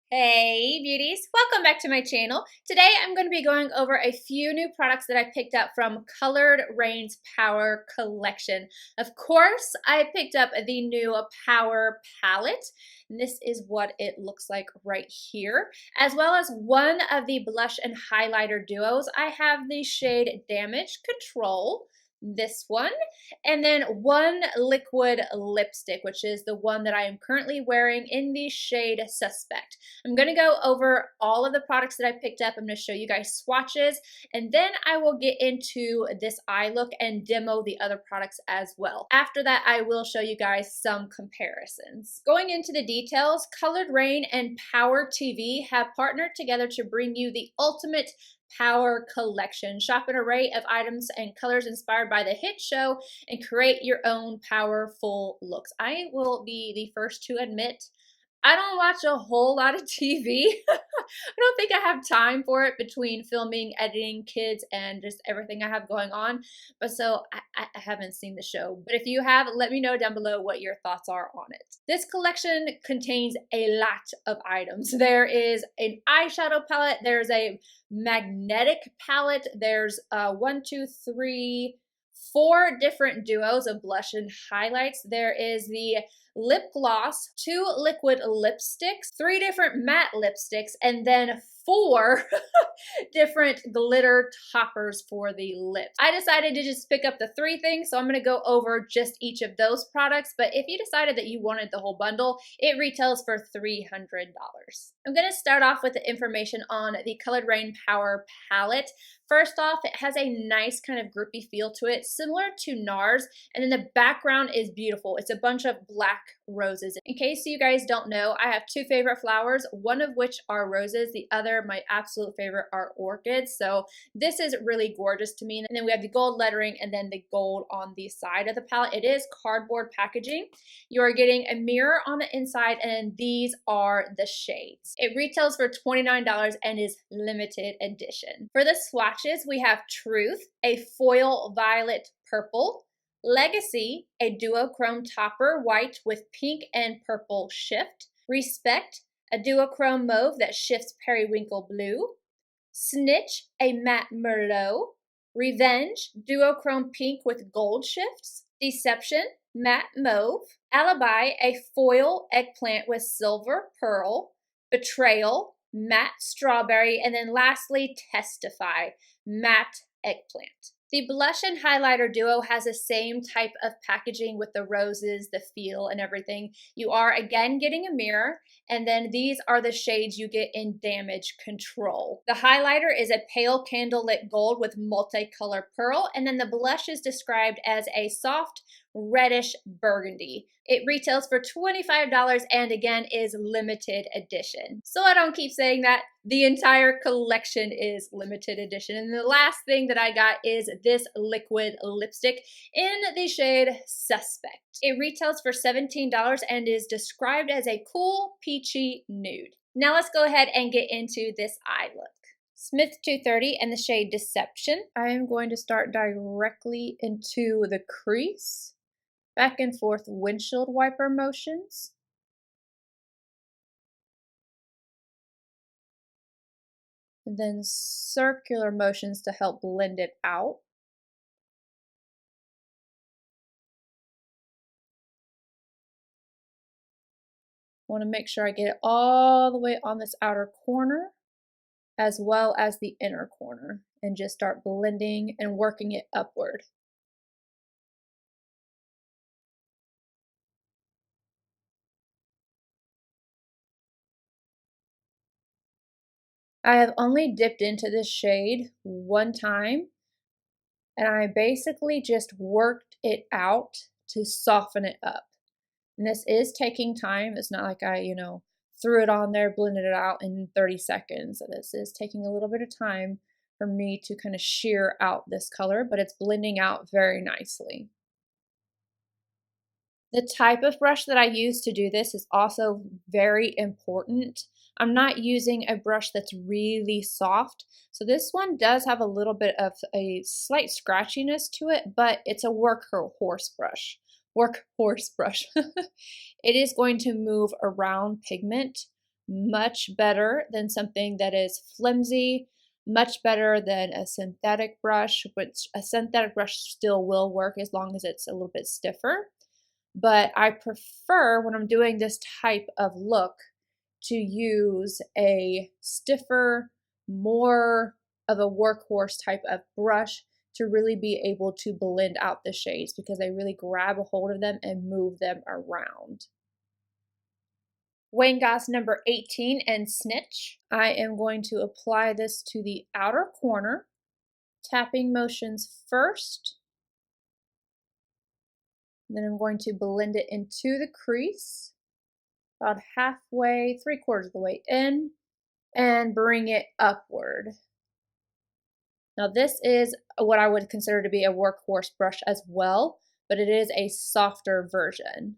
Hey beauties, welcome back to my channel. Today I'm going to be going over a few new products that I picked up from Colored Raine's Power collection. Of course, I picked up the new Power palette. And this is what it looks like right here, as well as one of the blush and highlighter duos. I have the shade Damage Control, this one, and then one liquid lipstick, which is the one that I am currently wearing in the shade Suspect. I'm going to go over all of the products that I picked up. I'm going to show you guys swatches, and then I will get into this eye look and demo the other products as well. After that, I will show you guys some comparisons. Going into the details, Colored Raine and Power TV have partnered together to bring you the ultimate Power collection. Shop an array of items and colors inspired by the hit show and create your own powerful looks. I will be the first to admit I don't watch a whole lot of TV. I don't think I have time for it between filming, editing, kids, and just everything I have going on. But so I haven't seen the show. But if you have, let me know down below what your thoughts are on it. This collection contains a lot of items. There is an eyeshadow palette. There's a magnetic palette. There's 4 different duos of blush and highlights. There is the lip gloss, 2 liquid lipsticks, 3 different matte lipsticks, and then 4 different glitter toppers for the lips. I decided to just pick up the 3 things, so I'm going to go over just each of those products, but if you decided that you wanted the whole bundle, it retails for $300. I'm going to start off with the information on the Colored Raine Power palette. First off, it has a nice kind of groupy feel to it, similar to NARS, and then the background is beautiful. It's a bunch of black roses. In case you guys don't know, I have 2 favorite flowers, one of which are roses, the other, my absolute favorite, are orchids. So this is really gorgeous to me. And then we have the gold lettering and then the gold on the side of the palette. It is cardboard packaging. You are getting a mirror on the inside, and these are the shades. It retails for $29 and is limited edition. For the swatches, we have Truth, a foil violet purple, Legacy, a duochrome topper white with pink and purple shift, Respect, a duochrome mauve that shifts periwinkle blue, Snitch, a matte merlot, Revenge, duochrome pink with gold shifts, Deception, matte mauve, Alibi, a foil eggplant with silver pearl, Betrayal, matte strawberry, and then lastly, Testify, matte eggplant. The blush and highlighter duo has the same type of packaging with the roses, the feel, and everything. You are again getting a mirror, and then these are the shades you get in Damage Control. The highlighter is a pale candlelit gold with multicolor pearl, and then the blush is described as a soft reddish burgundy. It retails for $25 and again is limited edition. So I don't keep saying that, the entire collection is limited edition. And the last thing that I got is this liquid lipstick in the shade Suspect. It retails for $17 and is described as a cool peachy nude. Now let's go ahead and get into this eye look. Smith 230 and the shade Deception. I am going to start directly into the crease. Back and forth windshield wiper motions. And then circular motions to help blend it out. I want to make sure I get it all the way on this outer corner as well as the inner corner and just start blending and working it upward. I have only dipped into this shade one time, and I basically just worked it out to soften it up. And this is taking time. It's not like I, threw it on there, blended it out in 30 seconds. This is taking a little bit of time for me to kind of shear out this color, but it's blending out very nicely. The type of brush that I use to do this is also very important. I'm not using a brush that's really soft. So this one does have a little bit of a slight scratchiness to it, but it's a workhorse brush. It is going to move around pigment much better than something that is flimsy, much better than a synthetic brush, which a synthetic brush still will work as long as it's a little bit stiffer. But I prefer, when I'm doing this type of look, to use a stiffer, more of a workhorse type of brush to really be able to blend out the shades, because they really grab a hold of them and move them around. Wayne Goss number 18 and Snitch. I am going to apply this to the outer corner, tapping motions first. Then I'm going to blend it into the crease, about halfway, 3/4 of the way in, and bring it upward. Now this is what I would consider to be a workhorse brush as well, but it is a softer version.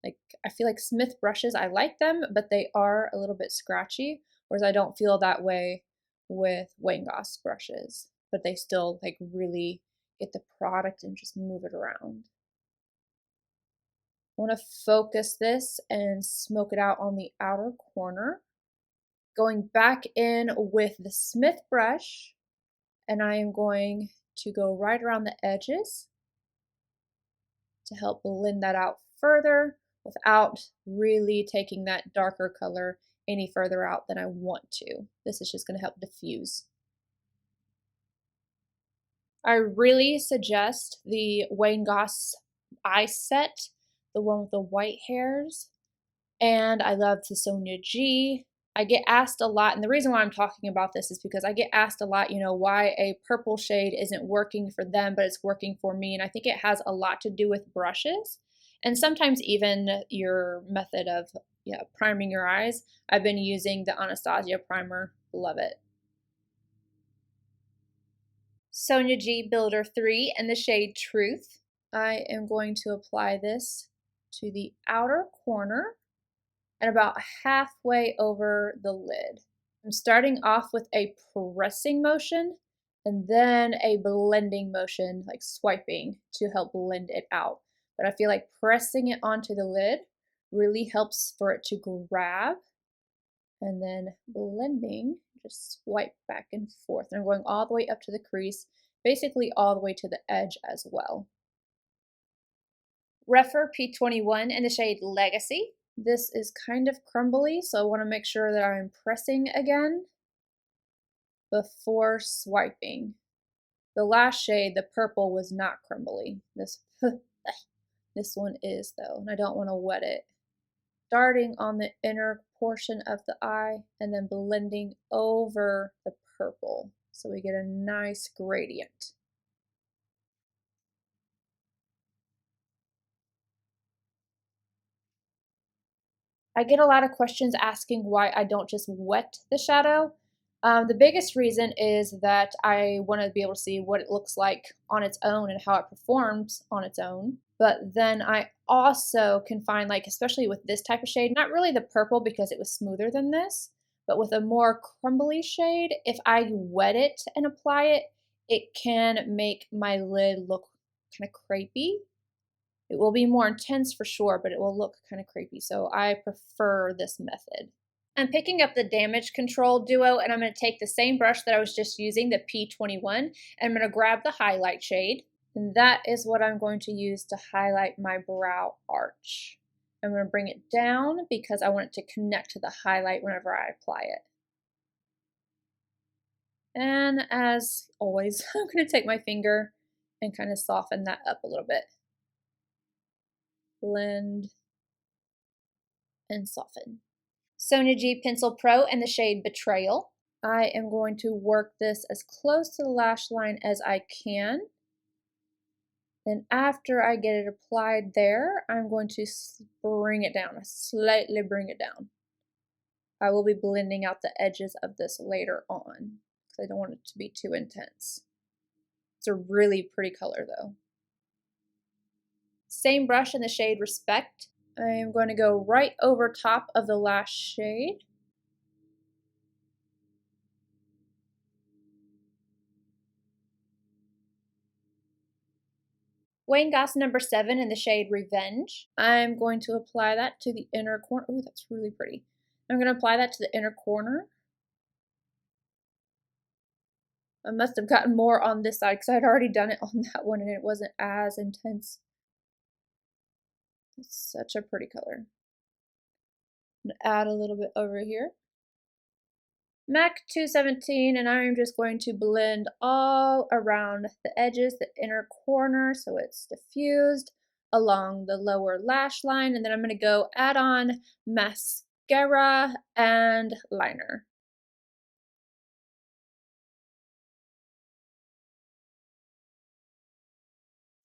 Like, I feel like Smith brushes, I like them, but they are a little bit scratchy, whereas I don't feel that way with Wayne Goss brushes, but they still like really get the product and just move it around. I want to focus this and smoke it out on the outer corner. Going back in with the Smith brush, and I am going to go right around the edges to help blend that out further without really taking that darker color any further out than I want to. This is just going to help diffuse. I really suggest the Wayne Goss eye set, the one with the white hairs, and I love the Sonia G. I get asked a lot, and the reason why I'm talking about this is because I get asked a lot, why a purple shade isn't working for them, but it's working for me. And I think it has a lot to do with brushes and sometimes even your method of priming your eyes. I've been using the Anastasia primer, love it. Sonia G Builder 3 and the shade Truth. I am going to apply this to the outer corner and about halfway over the lid. I'm starting off with a pressing motion and then a blending motion, like swiping to help blend it out. But I feel like pressing it onto the lid really helps for it to grab, and then blending, just swipe back and forth. And I'm going all the way up to the crease, basically all the way to the edge as well. Refer P21 in the shade Legacy. This is kind of crumbly, so I want to make sure that I'm pressing again before swiping. The last shade, the purple, was not crumbly. This one is though, and I don't want to wet it. Starting on the inner portion of the eye and then blending over the purple so we get a nice gradient. I get a lot of questions asking why I don't just wet the shadow. The biggest reason is that I want to be able to see what it looks like on its own and how it performs on its own. But then I also can find, like, especially with this type of shade, not really the purple because it was smoother than this, but with a more crumbly shade, if I wet it and apply it, it can make my lid look kind of crepey. It will be more intense for sure, but it will look kind of crepey, so I prefer this method. I'm picking up the Damage Control Duo, and I'm going to take the same brush that I was just using, the P21, and I'm going to grab the highlight shade, and that is what I'm going to use to highlight my brow arch. I'm going to bring it down because I want it to connect to the highlight whenever I apply it. And as always, I'm going to take my finger and kind of soften that up a little bit. Blend and soften. Sonia G Pencil Pro and the shade Betrayal. I am going to work this as close to the lash line as I can. Then after I get it applied there, I'm going to bring it down, slightly bring it down. I will be blending out the edges of this later on because I don't want it to be too intense. It's a really pretty color though. Same brush in the shade Respect. I am going to go right over top of the last shade. Wayne Goss number 7 in the shade Revenge. I'm going to apply that to the inner corner. Ooh, that's really pretty. I'm going to apply that to the inner corner. I must have gotten more on this side because I'd already done it on that one and it wasn't as intense. It's such a pretty color. I'm going to add a little bit over here. MAC 217, and I'm just going to blend all around the edges, the inner corner, so it's diffused along the lower lash line, and then I'm going to go add on mascara and liner.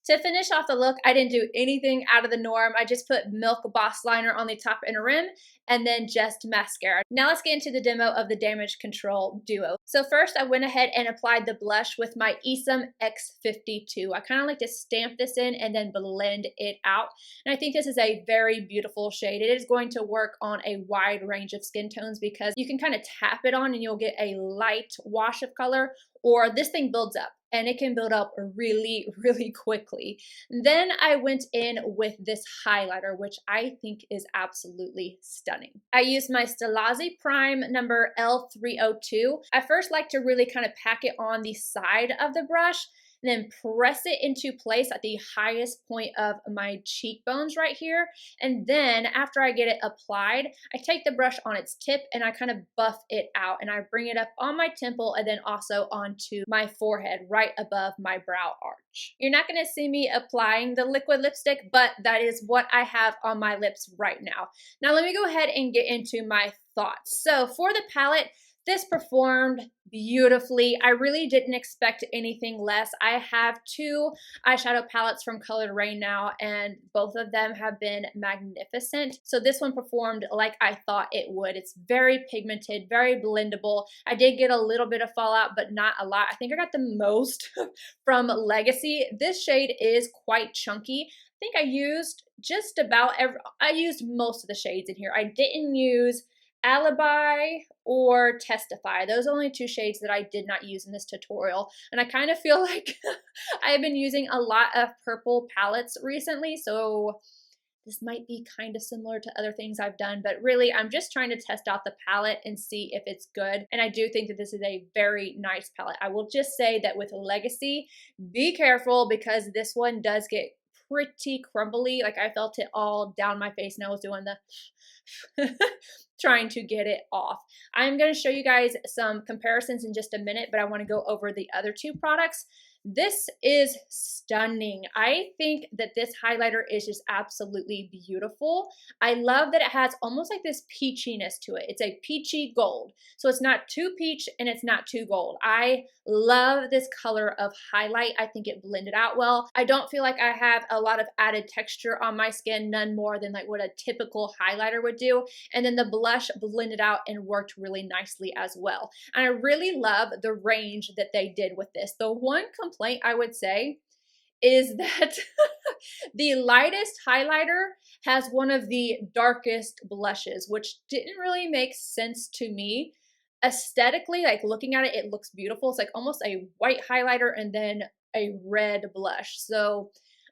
To finish off the look, I didn't do anything out of the norm. I just put Milk Boss Liner on the top inner rim and then just mascara. Now let's get into the demo of the Damage Control Duo. So first I went ahead and applied the blush with my Esum X52. I kind of like to stamp this in and then blend it out. And I think this is a very beautiful shade. It is going to work on a wide range of skin tones because you can kind of tap it on and you'll get a light wash of color, or this thing builds up. And it can build up really, really quickly. Then I went in with this highlighter, which I think is absolutely stunning. I used my Stilazzi Prime number L302. I first like to really kind of pack it on the side of the brush, and then press it into place at the highest point of my cheekbones right here. And then after I get it applied, I take the brush on its tip and I kind of buff it out and I bring it up on my temple and then also onto my forehead right above my brow arch. You're not gonna see me applying the liquid lipstick, but that is what I have on my lips right now. Now let me go ahead and get into my thoughts. So for the palette, this performed beautifully. I really didn't expect anything less. I have two eyeshadow palettes from Colored Raine now, and both of them have been magnificent. So this one performed like I thought it would. It's very pigmented, very blendable. I did get a little bit of fallout, but not a lot. I think I got the most from Legacy. This shade is quite chunky. I think I used just about I used most of the shades in here. I didn't use Alibi or Testify. Those are only two shades that I did not use in this tutorial. And I kind of feel like I've been using a lot of purple palettes recently, so this might be kind of similar to other things I've done, but really I'm just trying to test out the palette and see if it's good. And I do think that this is a very nice palette. I will just say that with Legacy, be careful because this one does get pretty crumbly. Like I felt it all down my face and I was doing the trying to get it off. I'm going to show you guys some comparisons in just a minute, but I want to go over the other two products. This is stunning. I think that this highlighter is just absolutely beautiful. I love that it has almost like this peachiness to it. It's a peachy gold. So it's not too peach and it's not too gold. I love this color of highlight. I think it blended out well. I don't feel like I have a lot of added texture on my skin, none more than like what a typical highlighter would do. And then the blush blended out and worked really nicely as well. And I really love the range that they did with this. The one complaint I would say is that the lightest highlighter has one of the darkest blushes, which didn't really make sense to me. Aesthetically, like looking at it, it looks beautiful. It's like almost a white highlighter and then a red blush. So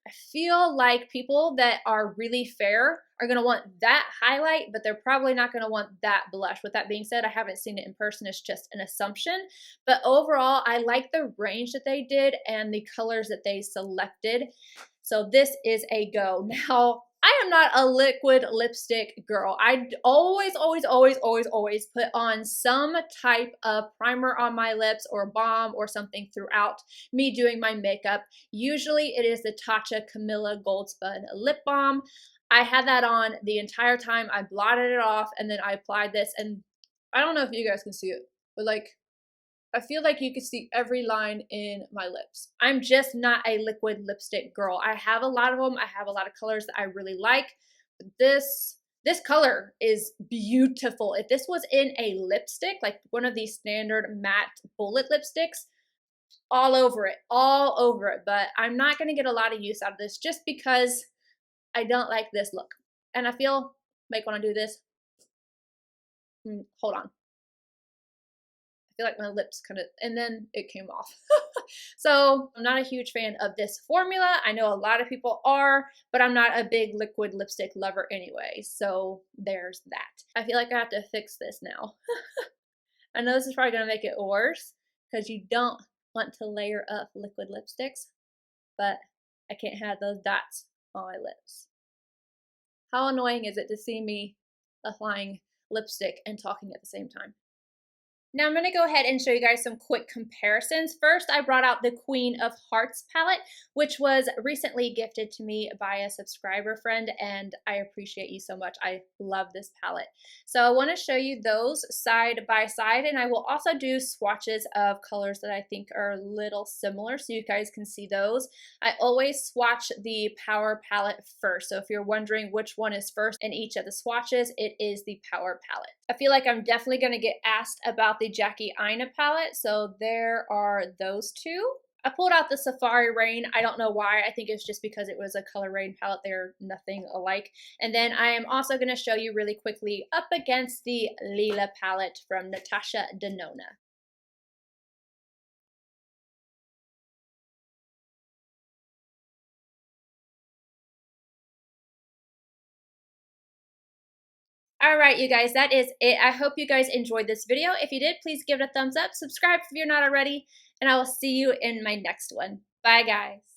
I feel like people that are really fair are going to want that highlight, but they're probably not going to want that blush. With that being said, I haven't seen it in person. It's just an assumption. But overall, I like the range that they did and the colors that they selected. So this is a go. Now, I am not a liquid lipstick girl. I always put on some type of primer on my lips or balm or something throughout me doing my makeup. Usually it is the TATCHA CAMELLIA Gold Spun Lip Balm. I had that on the entire time. I blotted it off and then I applied this, and I don't know if you guys can see it, but like I feel like you can see every line in my lips. I'm just not a liquid lipstick girl. I have a lot of them. I have a lot of colors that I really like. But this color is beautiful. If this was in a lipstick, like one of these standard matte bullet lipsticks, all over it, all over it. But I'm not going to get a lot of use out of this just because I don't like this look. And I feel like when I do this, hold on. I feel like my lips kind of, and then it came off. So I'm not a huge fan of this formula. I know a lot of people are, but I'm not a big liquid lipstick lover anyway. So there's that. I feel like I have to fix this now. I know this is probably going to make it worse because you don't want to layer up liquid lipsticks, but I can't have those dots on my lips. How annoying is it to see me applying lipstick and talking at the same time? Now I'm going to go ahead and show you guys some quick comparisons. First, I brought out the Queen of Hearts palette, which was recently gifted to me by a subscriber friend, and I appreciate you so much. I love this palette. So I want to show you those side by side, and I will also do swatches of colors that I think are a little similar so you guys can see those. I always swatch the Power palette first, so if you're wondering which one is first in each of the swatches, it is the Power palette. I feel like I'm definitely going to get asked about the Jackie Aina palette, so there are those two. I pulled out the Safari Raine. I don't know why. I think it's just because it was a color Raine palette. They're nothing alike. And then I am also going to show you really quickly up against the Lila palette from Natasha Denona. All right, you guys, that is it. I hope you guys enjoyed this video. If you did, please give it a thumbs up, subscribe if you're not already, and I will see you in my next one. Bye, guys.